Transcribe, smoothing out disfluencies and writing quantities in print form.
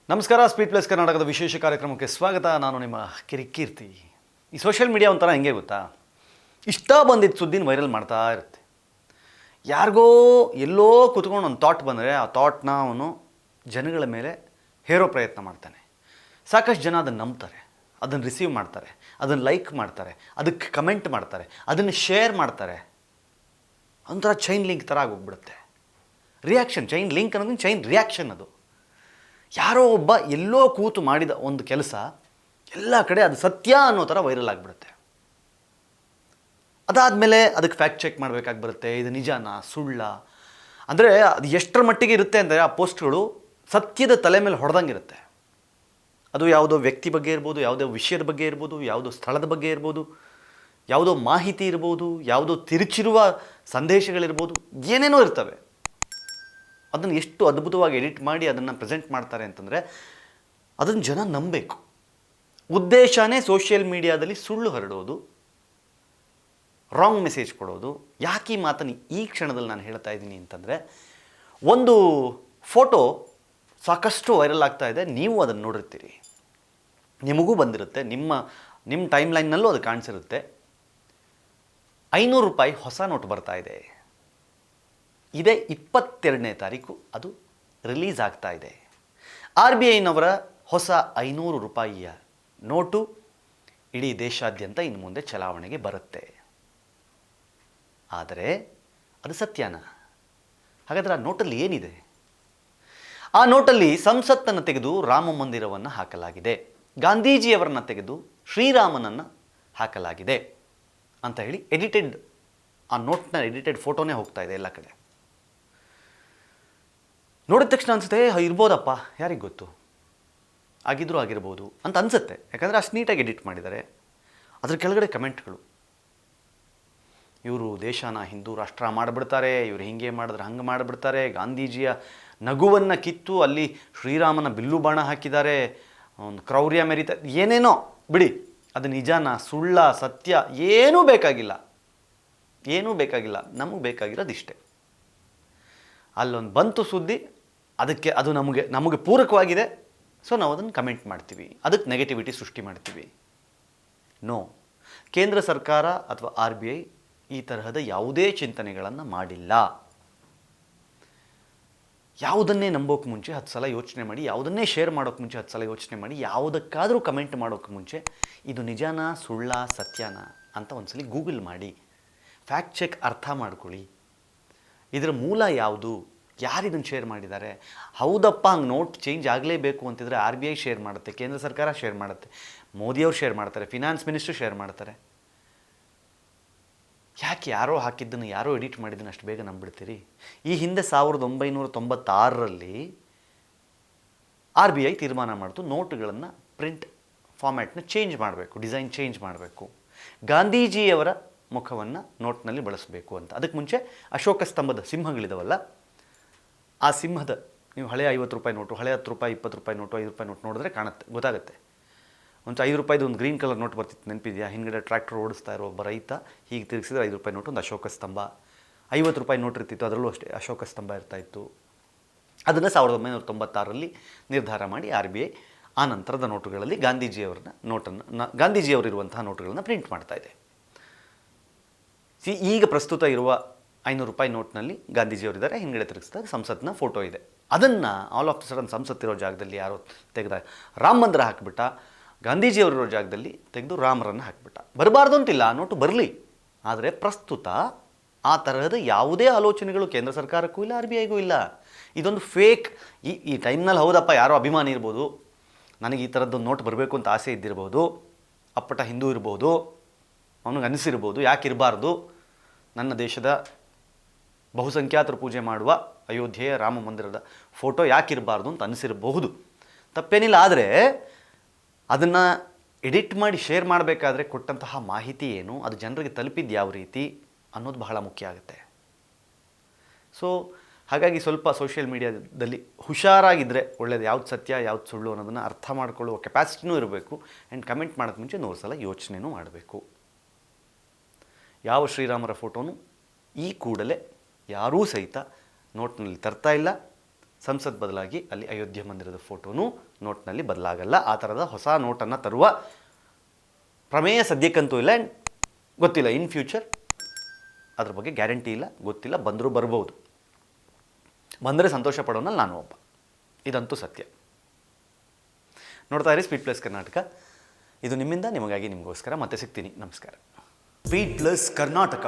ನಮಸ್ಕಾರ. Speed plus ಕರ್ನಾಟಕದ ವಿಶೇಷ ಕಾರ್ಯಕ್ರಮಕ್ಕೆ ಸ್ವಾಗತ. ನಾನು ನಿಮ್ಮ ಕಿರಿಕೀರ್ತಿ. ಈ ಸೋಷಿಯಲ್ ಮೀಡಿಯಾ ಒಂಥರ ಹೆಂಗೆ ಗೊತ್ತಾ, ಇಷ್ಟ ಬಂದಿದ್ದ ಸುದ್ದಿನ ವೈರಲ್ ಮಾಡ್ತಾ ಇರುತ್ತೆ. ಯಾರಿಗೋ ಎಲ್ಲೋ ಕೂತ್ಕೊಂಡು ಒಂದು ಥಾಟ್ ಬಂದರೆ ಆ ಥಾಟ್ನ ಅವನು ಜನಗಳ ಮೇಲೆ ಹೇರೋ ಪ್ರಯತ್ನ ಮಾಡ್ತಾನೆ. ಸಾಕಷ್ಟು ಜನ ಅದನ್ನು ನಂಬ್ತಾರೆ, ಅದನ್ನು ರಿಸೀವ್ ಮಾಡ್ತಾರೆ, ಅದನ್ನು ಲೈಕ್ ಮಾಡ್ತಾರೆ, ಅದಕ್ಕೆ ಕಮೆಂಟ್ ಮಾಡ್ತಾರೆ, ಅದನ್ನು ಶೇರ್ ಮಾಡ್ತಾರೆ. ಒಂಥರ ಚೈನ್ ಲಿಂಕ್ ಥರ ಆಗೋಗ್ಬಿಡುತ್ತೆ. ರಿಯಾಕ್ಷನ್, ಚೈನ್ ಲಿಂಕ್ ಅನ್ನೋದು ಚೈನ್ ರಿಯಾಕ್ಷನ್. ಅದು ಯಾರೋ ಒಬ್ಬ ಎಲ್ಲೋ ಕೂತು ಮಾಡಿದ ಒಂದು ಕೆಲಸ ಎಲ್ಲ ಕಡೆ ಅದು ಸತ್ಯ ಅನ್ನೋ ಥರ ವೈರಲ್ ಆಗಿಬಿಡುತ್ತೆ. ಅದಾದಮೇಲೆ ಅದಕ್ಕೆ ಫ್ಯಾಕ್ಟ್ ಚೆಕ್ ಮಾಡಬೇಕಾಗಿ ಬರುತ್ತೆ. ಇದು ನಿಜಾನಾ ಸುಳ್ಳ ಅಂದರೆ ಅದು ಎಷ್ಟರ ಮಟ್ಟಿಗೆ ಇರುತ್ತೆ ಅಂದರೆ ಆ ಪೋಸ್ಟ್ಗಳು ಸತ್ಯದ ತಲೆ ಮೇಲೆ ಹೊಡೆದಂಗೆ ಇರುತ್ತೆ. ಅದು ಯಾವುದೋ ವ್ಯಕ್ತಿ ಬಗ್ಗೆ ಇರ್ಬೋದು, ಯಾವುದೋ ವಿಷಯದ ಬಗ್ಗೆ ಇರ್ಬೋದು, ಯಾವುದೋ ಸ್ಥಳದ ಬಗ್ಗೆ ಇರ್ಬೋದು, ಯಾವುದೋ ಮಾಹಿತಿ ಇರ್ಬೋದು, ಯಾವುದೋ ತಿರುಚಿರುವ ಸಂದೇಶಗಳಿರ್ಬೋದು, ಏನೇನೋ ಇರ್ತವೆ. ಅದನ್ನು ಎಷ್ಟು ಅದ್ಭುತವಾಗಿ ಎಡಿಟ್ ಮಾಡಿ ಅದನ್ನು ಪ್ರೆಸೆಂಟ್ ಮಾಡ್ತಾರೆ ಅಂತಂದರೆ ಅದನ್ನು ಜನ ನಂಬಬೇಕು. ಉದ್ದೇಶನೇ ಸೋಷಿಯಲ್ ಮೀಡಿಯಾದಲ್ಲಿ ಸುಳ್ಳು ಹರಡೋದು, ರಾಂಗ್ ಮೆಸೇಜ್ ಕೊಡೋದು. ಯಾಕೆ ಈ ಮಾತನ್ನು ಈ ಕ್ಷಣದಲ್ಲಿ ನಾನು ಹೇಳ್ತಾ ಇದ್ದೀನಿ ಅಂತಂದರೆ, ಒಂದು ಫೋಟೋ ಸಾಕಷ್ಟು ವೈರಲ್ ಆಗ್ತಾ ಇದೆ. ನೀವು ಅದನ್ನು ನೋಡಿರ್ತೀರಿ, ನಿಮಗೂ ಬಂದಿರುತ್ತೆ, ನಿಮ್ಮ ಟೈಮ್ ಲೈನ್ನಲ್ಲೂ ಅದು ಕಾಣಿಸಿರುತ್ತೆ. 500 ರೂಪಾಯಿ ಹೊಸ ನೋಟ್ ಬರ್ತಾ ಇದೆ. ಇದೇ 22ನೇ ತಾರೀಕು ಅದು ರಿಲೀಸ್ ಆಗ್ತಾ ಇದೆ. RBIನವರ ಹೊಸ 500 ರೂಪಾಯಿಯ ನೋಟು ಇಡೀ ದೇಶಾದ್ಯಂತ ಇನ್ನು ಮುಂದೆ ಚಲಾವಣೆಗೆ ಬರುತ್ತೆ. ಆದರೆ ಅದು ಸತ್ಯನಾ? ಹಾಗಾದರೆ ಆ ನೋಟಲ್ಲಿ ಏನಿದೆ? ಆ ನೋಟಲ್ಲಿ ಸಂಸತ್ತನ್ನು ತೆಗೆದು ರಾಮ ಮಂದಿರವನ್ನು ಹಾಕಲಾಗಿದೆ, ಗಾಂಧೀಜಿಯವರನ್ನು ತೆಗೆದು ಶ್ರೀರಾಮನನ್ನು ಹಾಕಲಾಗಿದೆ ಅಂತ ಹೇಳಿ ಎಡಿಟೆಡ್, ಆ ನೋಟ್ನ ಎಡಿಟೆಡ್ ಫೋಟೋನೇ ಹೋಗ್ತಾ ಇದೆ ಎಲ್ಲ ಕಡೆ. ನೋಡಿದ ತಕ್ಷಣ ಅನಿಸುತ್ತೆ, ಇರ್ಬೋದಪ್ಪ, ಯಾರಿಗೆ ಗೊತ್ತು, ಆಗಿದ್ರೂ ಆಗಿರ್ಬೋದು ಅಂತ ಅನಿಸುತ್ತೆ. ಯಾಕಂದರೆ ಅಷ್ಟು ನೀಟಾಗಿ ಎಡಿಟ್ ಮಾಡಿದ್ದಾರೆ. ಅದ್ರ ಕೆಳಗಡೆ ಕಮೆಂಟ್ಗಳು, ಇವರು ದೇಶನ ಹಿಂದೂ ರಾಷ್ಟ್ರ ಮಾಡಿಬಿಡ್ತಾರೆ, ಇವರು ಹಿಂಗೆ ಮಾಡಿದ್ರೆ ಹಂಗೆ ಮಾಡಿಬಿಡ್ತಾರೆ, ಗಾಂಧೀಜಿಯ ನಗುವನ್ನು ಕಿತ್ತು ಅಲ್ಲಿ ಶ್ರೀರಾಮನ ಬಿಲ್ಲು ಬಾಣ ಹಾಕಿದ್ದಾರೆ, ಒಂದು ಕ್ರೌರ್ಯ ಮೆರಿತ, ಏನೇನೋ ಬಿಡಿ. ಅದು ನಿಜಾನ ಸುಳ್ಳ ಸತ್ಯ ಏನೂ ಬೇಕಾಗಿಲ್ಲ, ಏನೂ ಬೇಕಾಗಿಲ್ಲ. ನಮಗೆ ಬೇಕಾಗಿರೋದು ಇಷ್ಟೇ. ಅಲ್ಲೊಂದು ಬಂತು ಸುದ್ದಿ, ಅದಕ್ಕೆ ಅದು ನಮಗೆ ಪೂರಕವಾಗಿದೆ, ಸೊ ನಾವು ಅದನ್ನು ಕಮೆಂಟ್ ಮಾಡ್ತೀವಿ, ಅದಕ್ಕೆ ನೆಗೆಟಿವಿಟಿ ಸೃಷ್ಟಿ ಮಾಡ್ತೀವಿ. ನೋ, ಕೇಂದ್ರ ಸರ್ಕಾರ ಅಥವಾ RBI ಈ ತರಹದ ಯಾವುದೇ ಚಿಂತನೆಗಳನ್ನು ಮಾಡಿಲ್ಲ. ಯಾವುದನ್ನೇ ನಂಬೋಕೆ ಮುಂಚೆ 10 ಸಲ ಯೋಚನೆ ಮಾಡಿ, ಯಾವುದನ್ನೇ ಶೇರ್ ಮಾಡೋಕ್ಕೆ ಮುಂಚೆ 10 ಸಲ ಯೋಚನೆ ಮಾಡಿ, ಯಾವುದಕ್ಕಾದರೂ ಕಮೆಂಟ್ ಮಾಡೋಕ್ಕೆ ಮುಂಚೆ ಇದು ನಿಜಾನಾ ಸುಳ್ಳ ಸತ್ಯನಾ ಅಂತ ಒಂದ್ಸಲಿ ಗೂಗಲ್ ಮಾಡಿ, ಫ್ಯಾಕ್ಟ್ ಚೆಕ್ ಅರ್ಥ ಮಾಡ್ಕೊಳ್ಳಿ. ಇದರ ಮೂಲ ಯಾವುದು, ಯಾರು ಇದನ್ನು ಶೇರ್ ಮಾಡಿದ್ದಾರೆ? ಹೌದಪ್ಪ, ಹಂಗೆ ನೋಟ್ ಚೇಂಜ್ ಆಗಲೇಬೇಕು ಅಂತಿದ್ರೆ RBI ಶೇರ್ ಮಾಡುತ್ತೆ, ಕೇಂದ್ರ ಸರ್ಕಾರ ಶೇರ್ ಮಾಡುತ್ತೆ, ಮೋದಿಯವರು ಶೇರ್ ಮಾಡ್ತಾರೆ, ಫಿನಾನ್ಸ್ ಮಿನಿಸ್ಟರ್ ಶೇರ್ ಮಾಡ್ತಾರೆ. ಯಾಕೆ ಯಾರೋ ಹಾಕಿದ್ದನ್ನು, ಯಾರೋ ಎಡಿಟ್ ಮಾಡಿದ್ದನ್ನು ಅಷ್ಟು ಬೇಗ ನಂಬಿಡ್ತೀರಿ? ಈ ಹಿಂದೆ 1996ರಲ್ಲಿ RBI ತೀರ್ಮಾನ ಮಾಡ್ತು, ನೋಟುಗಳನ್ನು ಪ್ರಿಂಟ್ ಫಾರ್ಮ್ಯಾಟ್ನ ಚೇಂಜ್ ಮಾಡಬೇಕು, ಡಿಸೈನ್ ಚೇಂಜ್ ಮಾಡಬೇಕು, ಗಾಂಧೀಜಿಯವರ ಮುಖವನ್ನು ನೋಟ್ನಲ್ಲಿ ಬಳಸಬೇಕು ಅಂತ. ಅದಕ್ಕೆ ಮುಂಚೆ ಅಶೋಕ ಸ್ತಂಭದ ಸಿಂಹಗಳಿದಾವಲ್ಲ, ಆ ಸಿಂಹದ, ನೀವು ಹಳೆಯ 50 ರೂಪಾಯಿ ನೋಟು, ಹಳೆಯ 10 ರೂಪಾಯಿ 20 ರೂಪಾಯಿ ನೋಟು, 5 ರೂಪಾಯಿ ನೋಟ್ ನೋಡಿದ್ರೆ ಗೊತ್ತಾಗುತ್ತೆ. ಒಂದು 5 ರೂಪಾಯಿದು ಒಂದು ಗ್ರೀನ್ ಕಲರ್ ನೋಟ್ ಬರ್ತಿತ್ತು, ನೆನಪಿದೆಯಾ? ಹಿಂದ್ಗಡೆ ಟ್ರ್ಯಾಕ್ಟರ್ ಓಡಿಸ್ತಾ ಇರೋ ಒಬ್ಬ ರೈತ ಹೀಗೆ ತಿರುಗಿಸಿದ್ರೆ 5 ರೂಪಾಯಿ ನೋಟು, ಒಂದು ಅಶೋಕ ಸ್ತಂಭ. 50 ರೂಪಾಯಿ ನೋಟ್ ಇರ್ತಿತ್ತು, ಅದರಲ್ಲೂ ಅಷ್ಟೇ ಅಶೋಕ ಸ್ತಂಭ ಇರ್ತಾಯಿತ್ತು. ಅದನ್ನು 1996ರಲ್ಲಿ ನಿರ್ಧಾರ ಮಾಡಿ RBI ಆ ನಂತರದ ನೋಟುಗಳಲ್ಲಿ ಗಾಂಧೀಜಿಯವರಿರುವಂತಹ ನೋಟುಗಳನ್ನು ಪ್ರಿಂಟ್ ಮಾಡ್ತಾ ಇದೆ. ಈಗ ಪ್ರಸ್ತುತ ಇರುವ 500 ರೂಪಾಯಿ ನೋಟ್ನಲ್ಲಿ ಗಾಂಧೀಜಿಯವರಿದ್ದಾರೆ, ಹಿಂದ್ಗಡೆ ತಿರುಗಿಸಿದಾಗ ಸಂಸತ್ನ ಫೋಟೋ ಇದೆ. ಅದನ್ನು ಆಲ್ ಆಫ್ ದ ಸಡನ್ ಸಂಸತ್ತಿರೋ ಜಾಗದಲ್ಲಿ ಯಾರೋ ತೆಗೆದಾಗ ರಾಮ ಮಂದಿರ ಹಾಕಿಬಿಟ್ಟ, ಗಾಂಧೀಜಿಯವರಿರೋ ಜಾಗದಲ್ಲಿ ತೆಗೆದು ರಾಮರನ್ನು ಹಾಕಿಬಿಟ್ಟ. ಬರಬಾರ್ದು ಅಂತಿಲ್ಲ, ಆ ನೋಟು ಬರಲಿ. ಆದರೆ ಪ್ರಸ್ತುತ ಆ ತರಹದ ಯಾವುದೇ ಆಲೋಚನೆಗಳು ಕೇಂದ್ರ ಸರ್ಕಾರಕ್ಕೂ ಇಲ್ಲ, RBIಗೂ ಇಲ್ಲ. ಇದೊಂದು ಫೇಕ್. ಈ ಟೈಮ್ನಲ್ಲಿ ಹೌದಪ್ಪ, ಯಾರೋ ಅಭಿಮಾನಿ ಇರ್ಬೋದು, ನನಗೆ ಈ ಥರದ್ದೊಂದು ನೋಟ್ ಬರಬೇಕು ಅಂತ ಆಸೆ ಇದ್ದಿರ್ಬೋದು, ಅಪ್ಪಟ ಹಿಂದೂ ಇರ್ಬೋದು, ಅವನಿಗೆ ಅನಿಸಿರ್ಬೋದು, ಯಾಕೆ ಇರಬಾರ್ದು, ನನ್ನ ದೇಶದ ಬಹುಸಂಖ್ಯಾತರು ಪೂಜೆ ಮಾಡುವ ಅಯೋಧ್ಯೆಯ ರಾಮ ಮಂದಿರದ ಫೋಟೋ ಯಾಕಿರಬಾರ್ದು ಅಂತ ಅನಿಸಿರಬಹುದು, ತಪ್ಪೇನಿಲ್ಲ. ಆದರೆ ಅದನ್ನು ಎಡಿಟ್ ಮಾಡಿ ಶೇರ್ ಮಾಡಬೇಕಾದ್ರೆ ಕೊಟ್ಟಂತಹ ಮಾಹಿತಿ ಏನು, ಅದು ಜನರಿಗೆ ತಲುಪಿದ್ದು ಯಾವ ರೀತಿ ಅನ್ನೋದು ಬಹಳ ಮುಖ್ಯ ಆಗುತ್ತೆ. ಸೊ ಹಾಗಾಗಿ ಸ್ವಲ್ಪ ಸೋಷಿಯಲ್ ಮೀಡಿಯಾದಲ್ಲಿ ಹುಷಾರಾಗಿದ್ದರೆ ಒಳ್ಳೆಯದು. ಯಾವ್ದು ಸತ್ಯ ಯಾವ್ದು ಸುಳ್ಳು ಅನ್ನೋದನ್ನು ಅರ್ಥ ಮಾಡ್ಕೊಳ್ಳುವ ಕೆಪಾಸಿಟಿನೂ ಇರಬೇಕು. ಆ್ಯಂಡ್ ಕಮೆಂಟ್ ಮಾಡೋಕ್ಕೆ ಮುಂಚೆ 100 ಸಲ ಯೋಚನೆಯೂ ಮಾಡಬೇಕು. ಯಾವ ಶ್ರೀರಾಮರ ಫೋಟೋನು ಈ ಕೂಡಲೇ ಯಾರೂ ಸಹಿತ ನೋಟ್ನಲ್ಲಿ ತರ್ತಾ ಇಲ್ಲ, ಸಂಸತ್ ಬದಲಾಗಿ ಅಲ್ಲಿ ಅಯೋಧ್ಯೆ ಮಂದಿರದ ಫೋಟೋನೂ ನೋಟ್ನಲ್ಲಿ ಬದಲಾಗಲ್ಲ. ಆ ಥರದ ಹೊಸ ನೋಟನ್ನು ತರುವ ಪ್ರಮೇಯ ಸದ್ಯಕ್ಕಂತೂ ಇಲ್ಲ. ಆ್ಯಂಡ್ ಗೊತ್ತಿಲ್ಲ, ಇನ್ ಫ್ಯೂಚರ್ ಅದ್ರ ಬಗ್ಗೆ ಗ್ಯಾರಂಟಿ ಇಲ್ಲ, ಗೊತ್ತಿಲ್ಲ, ಬಂದರೂ ಬರ್ಬೋದು. ಬಂದರೆ ಸಂತೋಷ ಪಡೋನಲ್ಲಿ ನಾನು ಒಬ್ಬ, ಇದಂತೂ ಸತ್ಯ. ನೋಡ್ತಾ ಇರಿ ಸ್ಪೀಡ್ ಪ್ಲಸ್ ಕರ್ನಾಟಕ. ಇದು ನಿಮ್ಮಿಂದ ನಿಮಗಾಗಿ ನಿಮಗೋಸ್ಕರ. ಮತ್ತೆ ಸಿಗ್ತೀನಿ. ನಮಸ್ಕಾರ. Speed plus Karnataka.